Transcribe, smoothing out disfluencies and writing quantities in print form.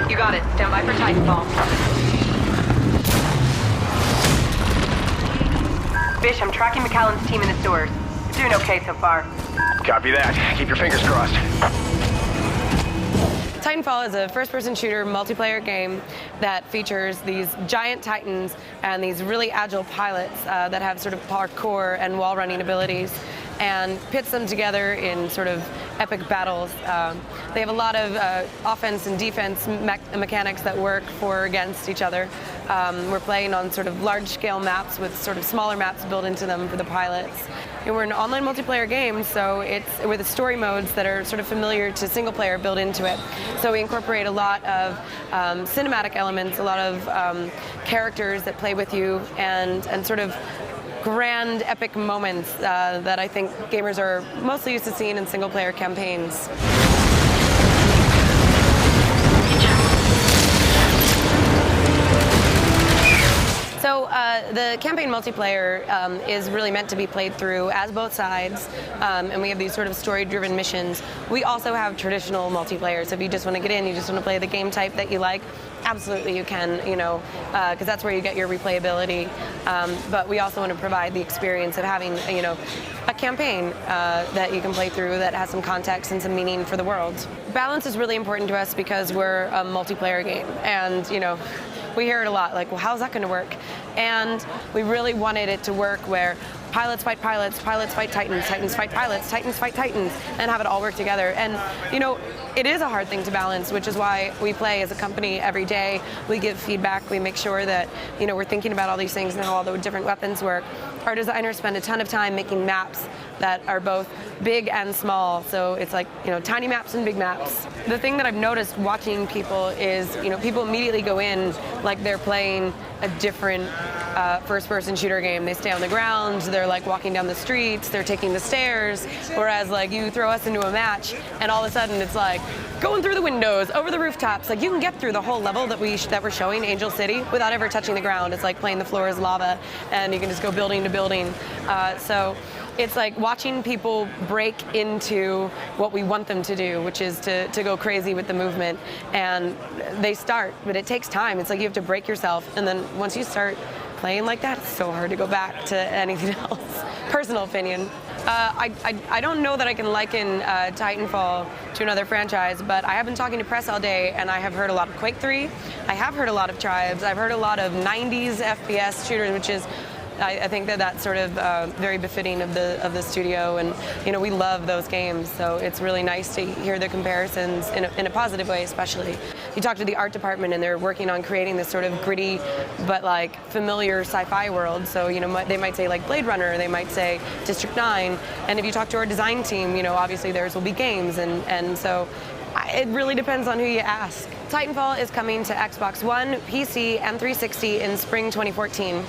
You got it. Stand by for Titanfall. Bish, I'm tracking McAllen's team in the sewers. Doing okay so far. Copy that. Keep your fingers crossed. Titanfall is a first-person shooter multiplayer game that features these giant titans and these really agile pilots that have sort of parkour and wall-running abilities, and pits them together in sort of epic battles. They have a lot of offense and defense mechanics that work for or against each other. We're playing on sort of large-scale maps with sort of smaller maps built into them for the pilots. And we're an online multiplayer game, so it's with the story modes that are sort of familiar to single player built into it. So we incorporate a lot of cinematic elements, a lot of characters that play with you, and sort of grand epic moments that I think gamers are mostly used to seeing in single player campaigns. So the campaign multiplayer is really meant to be played through as both sides, and we have these sort of story-driven missions. We also have traditional multiplayer, so if you just want to get in, you just want to play the game type that you like, absolutely you can, you know, because that's where you get your replayability. But we also want to provide the experience of having, you know, a campaign that you can play through that has some context and some meaning for the world. Balance is really important to us because we're a multiplayer game, and, you know, we hear it a lot, like, well, how's that going to work? And we really wanted it to work where pilots fight pilots, pilots fight titans, titans fight pilots, titans fight titans, and have it all work together. And, you know, it is a hard thing to balance, which is why we play as a company every day. We give feedback, we make sure that, you know, we're thinking about all these things and how all the different weapons work. Our designers spend a ton of time making maps that are both big and small, so it's like, you know, tiny maps and big maps. The thing that I've noticed watching people is, you know, people immediately go in like they're playing a different first-person shooter game. They stay on the ground, they're like walking down the streets, they're taking the stairs, whereas like you throw us into a match and all of a sudden it's like going through the windows, over the rooftops. Like you can get through the whole level that we're showing, Angel City, without ever touching the ground. It's like playing the floor is lava and you can just go building to building. So it's like watching people break into what we want them to do, which is to go crazy with the movement. And they start, but it takes time. It's like you have to break yourself, and then once you start playing like that, it's so hard to go back to anything else. Personal opinion. I don't know that I can liken Titanfall to another franchise, but I have been talking to press all day, and I have heard a lot of Quake 3. I have heard a lot of Tribes. I've heard a lot of 90s FPS shooters, which is, I think that's sort of very befitting of the studio, and you know, we love those games, so it's really nice to hear the comparisons in a positive way. Especially you talk to the art department and they're working on creating this sort of gritty but like familiar sci-fi world. So you know, they might say like Blade Runner, they might say District 9, and if you talk to our design team, you know, obviously theirs will be games, and so it really depends on who you ask. Titanfall is coming to Xbox One, PC, and 360 in spring 2014.